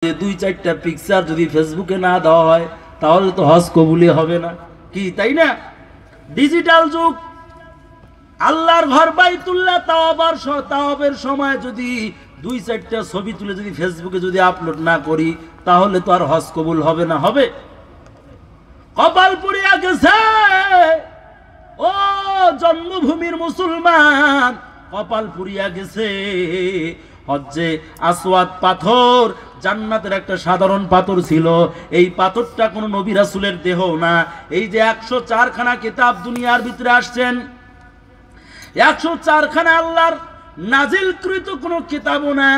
দুই চারটা পিকচার যদি ফেসবুকে না দেওয়া হয় তাহলে তো হজ কবুলি হবে না, কি তাই না? ডিজিটাল যুগ, আল্লাহর ঘর বাইতুল্লাহ তাওয়াবের সময় যদি দুই চারটা ছবি তুলে যদি ফেসবুকে যদি আপলোড না করি তাহলে তো আর হজ কবুল হবে না। হবে? কপাল পুড়িয়া গেছে ও জন্মভূমির মুসলমান, কপাল পুড়িয়া গেছে। হজ্জে আসওয়াদ পাথর জান্নাতের একটা সাধারণ পাথর ছিল, এই পাথরটা কোনো নবী রাসূলের দেহ না। এই যে 104 খানা কিতাব দুনিয়ার ভিতরে আসছেন, 104 খানা আল্লাহর নাজিলকৃত কোনো কিতাবও না,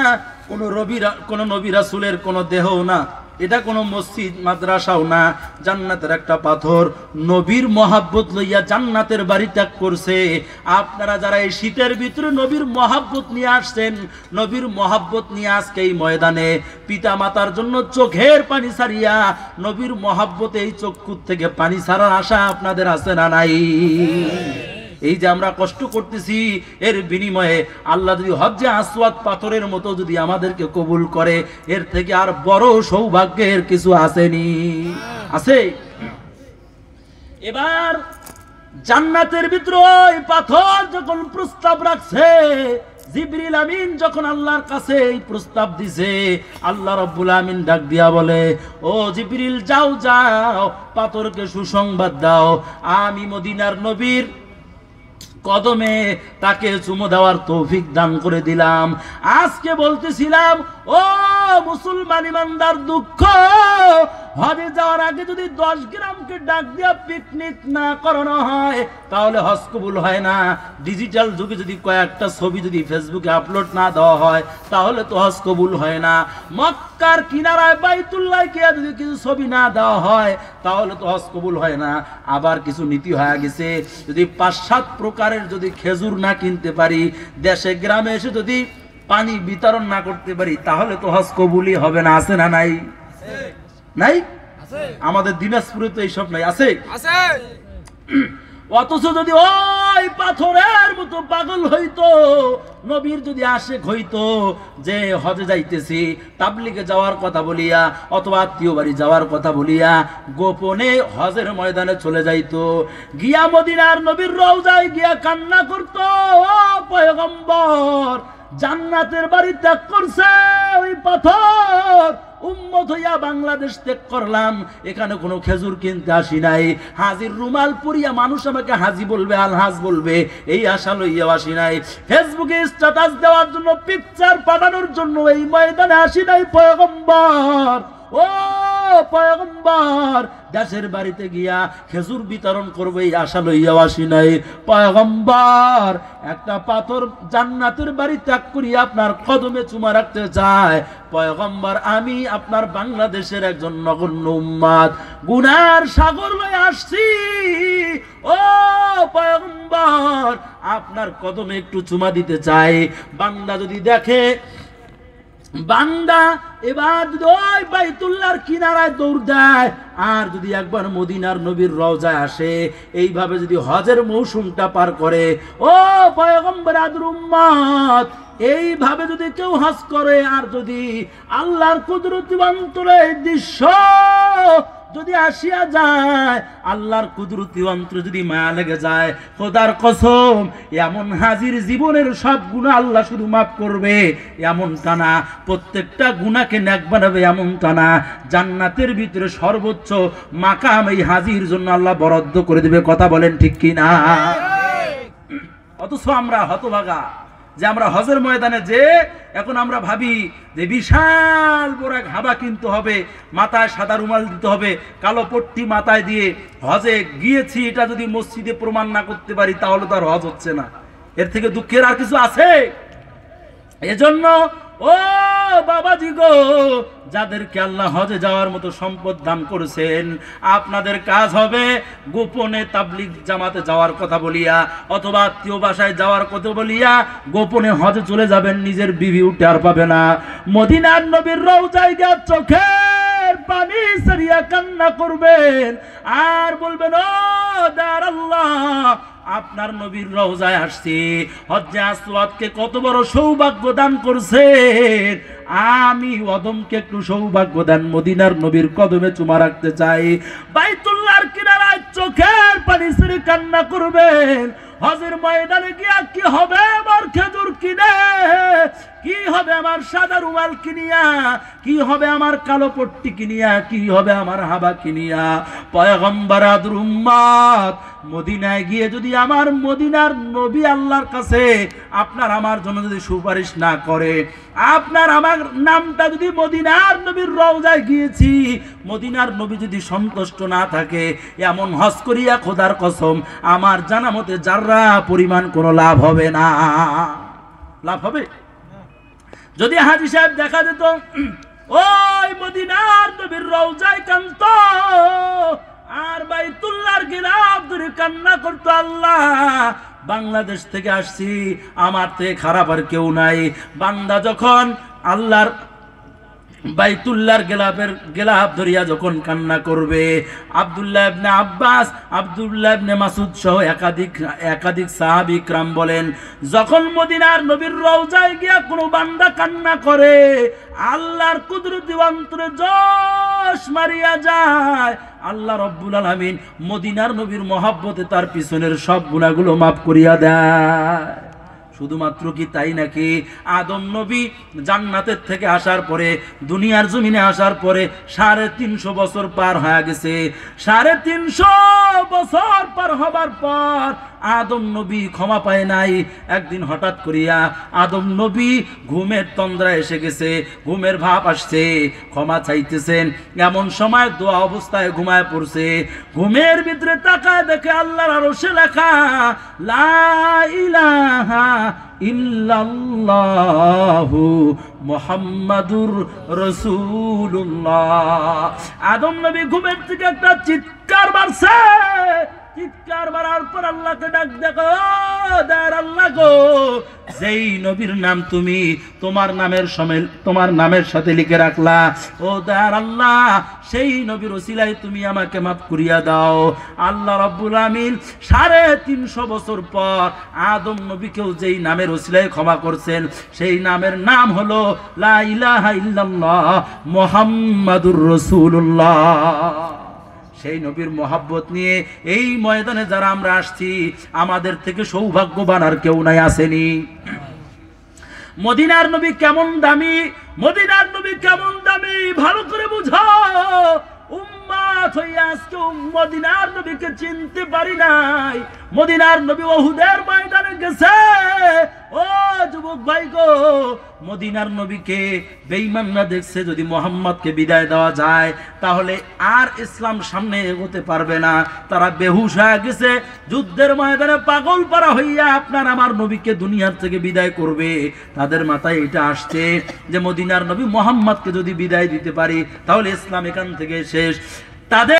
কোনো নবী রাসূলের কোনো দেহও না, এটা কোনো মসজিদ মাদ্রাসাও না। জান্নাতের একটা পাথর নবীর মহাব্বত লইয়া জান্নাতের বাড়ি ত্যাগ করছে। আপনারা যারা এই শীতের ভিতরে নবীর মহাব্বত নিয়ে আসছেন, নবীর মহাব্বত নিয়ে আজকে এই ময়দানে পিতা মাতার জন্য চোখের পানি ছাড়িয়া নবীর মহাব্বতে এই চক্ষু থেকে পানি ছাড়ার আশা আপনাদের আছে না নাই? এই যে আমরা কষ্ট করতেছি, এর বিনিময়ে আল্লাহ যদি হজ্জে আসওয়াদ পাথরের মতো যদি আমাদেরকে কবুল করে, এর থেকে আর বড় সৌভাগ্যের কিছু আসেনি? আছে? এবার জান্নাতের ভিতরে ওই পাথর যখন প্রস্তাব রাখছে, জিবরিল আমিন যখন আল্লাহর কাছে এই প্রস্তাব দিছে, আল্লাহ রাব্বুল আমিন ডাক দিয়া বলে, ও জিবরিল যাও যাও, পাথরকে সুসংবাদ দাও, আমি মদিনার নবীর কদমে তাকে চুমো দেওয়ার তৌফিক দান করে দিলাম। আজকে বলতেছিলাম ও মুসলমান ইমানদার, দুঃখ হজে যাওয়ার আগে যদি 10 গ্রামকে ডাক দিয়া পিকনিক না করানো হয় তাহলে হজ কবুল হয় না। ডিজিটাল যুগে যদি কয়েকটা ছবি যদি ফেসবুকে আপলোড না দেওয়া হয় তাহলে তো হজ কবুল হয় না। মক্কার কিনারায় বাইতুল্লাহ কে যদি কিছু ছবি না দেওয়া হয় তাহলে তো হজ কবুল হয় না। আবার কিছু নীতি হয়ে গেছে, যদি 5-7 প্রকারের যদি খেজুর না কিনতে পারি, দেশে গ্রামে এসে যদি পানি বিতরণ না করতে পারি তাহলে তো হজ কবুলই হবে না। আছে না নাই? নাই? আমাদের দিনাজপুরে তো এইসব নাই। আছে? অথচ যদি ওই পাথরের মতো পাগল হইতো, নবীর যদি আশেক হইতো যে হজে যাইতেছি তাবলিগে যাওয়ার কথা বলিয়া অথবা আত্মীয় বাড়ি যাওয়ার কথা বলিয়া গোপনে হজের ময়দানে চলে যাইতো, গিয়া মদিনার নবীর রওজায় গিয়া কান্না করতো, ও পয়গম্বর জান্নাতের বাড়ি ত্যাগ করছে ওই পাথর, উম্মত হইয়া বাংলাদেশ ত্যাগ করলাম, এখানে কোনো খেজুর কিনতে আসি নাই, হাজির রুমাল পরিয়া মানুষ আমাকে হাজি বলবে, আলহাজ বলবে, এই আশা লইয়া আসি নাই, ফেসবুকে স্ট্যাটাস দেওয়ার জন্য, পিকচার পাঠানোর জন্য এই ময়দানে আসি নাই পয়গম্বর। ও পয়গম্বর, দেশের বাড়িতে গিয়া খেজুর বিতরণ করবে এই আশা লইয়া আসি নাই পয়গম্বর। একটা পাথর জান্নাতের বাড়ি ত্যাগ করিয়া আপনার কদমে চুমা রাখতে চায় পয়গম্বর। আমি আপনার বাংলাদেশের একজন নগণ্য উম্মাত, গুনার সাগর লয়ে আসছি, ও পয়গম্বর আপনার কদমে একটু চুমা দিতে চাই। বান্দা যদি দেখে, বান্দা এবার যদি ওই বাইতুল্লাহর কিনারায় দৌড় দেয় আর যদি একবার মদিনার নবীর রওজায় আসে, এইভাবে যদি হজের মৌসুমটা পার করে, ও পয়গম্বর আদর উম্মত, এইভাবে যদি কেউ হজ করে আর যদি আল্লাহর কুদরতি অন্তরে দৃশ্য যদি আসিয়া যায়, আল্লাহর কুদরতি অন্তরে যদি মায়া লেগে যায়, খোদার কসম এমন হাজির জীবনের সব গুনাহ আল্লাহ শুধু মাফ করবে এমনটা না, প্রত্যেকটা গুনাহকে নেক বানাবে এমনটা না, জান্নাতের ভিতরে সর্বোচ্চ মাকাম এই হাজির জন্য আল্লাহ বরাদ্দ করে দেবে। কথা বলেন ঠিক কি না? অথচ আমরা হতভাগা যে আমরা হজের ময়দানে যে এখন আমরা ভাবি যে বিশাল বড় এক হাবা কিনতে হবে, মাথায় সাদা রুমাল দিতে হবে, কালো পট্টি মাথায় দিয়ে হজে গিয়েছি এটা যদি মসজিদে প্রমাণ না করতে পারি তাহলে তো আর হজ হচ্ছে না। এর থেকে দুঃখের আর কিছু আছে? এজন্য ও বাবাজি গো, যাদেরকে আল্লাহ হজে যাওয়ার মতো সম্পদ দান করেছেন, আপনাদের কাজ হবে গোপনে তাবলিগ জামাতে যাওয়ার কথা বলিয়া অথবা আত্মীয় বাসায় যাওয়ার কথা বলিয়া গোপনে হজে চলে যাবেন, নিজের বিবি উঠে আর পাবে না। মদিনার নবীর রওজায় গিয়ে চোখের পানি ছাড়িয়া কান্না করবেন আর বলবেন, ও দার আল্লাহ আপনার নবীর রওজায় আসছি। হজ্জে আসওয়াদকে কত বড় সৌভাগ্য দান করছেন, আমি অদমকে একটু সৌভাগ্য দান মদিনার নবীর কদমে চুমা রাখতে চাই। বাইতুল্লাহর কিনারায় চোখের পানি ছেড়ে কান্না করবেন। হজের ময়দানে গিয়া কি হবে আমার খেজুর কিনে, কি হবে আমার সাদা রুমাল কিনিয়া, কি হবে আমার কালো পট্টি কিনিয়া, কি হবে আমার হাবা কিনিয়া। পয়গম্বর আদর উম্মত মদিনায় গিয়ে যদি আমার মদিনার নবী আল্লাহর কাছে আপনার আমার জন্য যদি সুপারিশ না করে, আপনার আমার নামটা যদি মদিনার নবীর রওজায় গিয়েছি মদিনার নবী যদি সন্তুষ্ট না থাকে, এমন হজ করিয়া খোদার কসম আমার জানা মতে যাররা পরিমাণ কোনো লাভ হবে না। লাভ হবে? যদি হাজী সাহেব দেখা যেত ওই মদিনার নবীর রওজায় কান্ত আর বাইতুল্লাহর গিলাফ ধরে কান্না করতো, আল্লাহ বাংলাদেশ থেকে আসছি, আমার থেকে খারাপ আর কেউ নাই। বান্দা যখন আল্লাহর বাইতুল্লাহর গেলাফ ধরিয়া যখন কান্না করবে, আব্দুল্লাহ ইবনে আব্বাস, আব্দুল্লাহ ইবনে মাসুদ সহ একাধিক সাহাবী ইকরাম বলেন, যখন মদিনার নবীর রওজায় গিয়া কোনো বান্দা কান্না করে আল্লাহর কুদরতি অন্তরে জোশ মারিয়া যায়, আল্লাহ রব্বুল আলামিন মদিনার নবীর মহব্বতে তার পিছনের সব গুনাহগুলো মাফ করিয়া দেয়। শুধুমাত্র কি তাই নাকি, আদম নবী জান্নাতের থেকে আসার পরে দুনিয়ার জমিনে আসার পরে 350 বছর পার হয়ে গেছে। 350 বছর পার হবার পর আদম নবী ক্ষমা পায় নাই। একদিন হঠাৎ করিয়া আদম নবী ঘুমের তন্দ্রা এসে গেছে, ঘুমের ভাব আসছে, ক্ষমা চাইতেছেন। এমন সময় দোয়া অবস্থায় ঘুমায় পড়ছে, ঘুমের ভিতরে তাকায় দেখে আল্লাহর আরশে লেখা লা ইলাহা ইল্লাল্লাহু মুহাম্মাদুর রাসূলুল্লাহ। আদম নবী ঘুমের থেকে একটা চিৎকার মারছে, চিৎকার মারার পর আল্লাহকে ডাক দেখো, দয়ার আল্লাহ গো, যেই নবীর নাম তুমি তোমার নামের সাথে লিখে রাখলা, ও দয়ার আল্লাহ সেই নবীর ওসিলায় তুমি আমাকে মাফ করিয়া দাও। আল্লাহ রাব্বুল আমিন 350 বছর পর আদম নবীকেও যেই নামের ওসিলায় ক্ষমা করছেন, সেই নামের নাম হলো লা ইলাহা ইল্লাল্লাহ মুহাম্মাদুর রাসূলুল্লাহ। সেই নবীর মহব্বত নিয়ে এই ময়দানে যারা আমরা আসছি, আমাদের থেকে সৌভাগ্যবান আর কেউ নাই, আসেনি। মদিনার নবী কেমন দামি, মদিনার নবী কেমন দামি ভালো করে বুঝো। উম্মত হইয়া আজকে মদিনার নবীকে চিনতে পারি নাই। মদিনার নবী উহুদের ময়দানে গেছে। ও যুবক ভাই গো, মদিনার নবীকে বেঈমানরা দেখছে যদি মুহাম্মদকে বিদায় দেওয়া যায় তাহলে আর ইসলাম সামনে এগোতে পারবে না। তারা বেহুশ হয়ে গেছে, যুদ্ধের ময়দানে পাগল পারা হইয়া আপনার আমার নবীকে দুনিয়ার থেকে বিদায় করবে। তাদের মাথায় এটা আসছে যে মদিনার নবী মুহাম্মদকে যদি বিদায় দিতে পারি তাহলে ইসলাম এখান থেকে শেষ। তাদের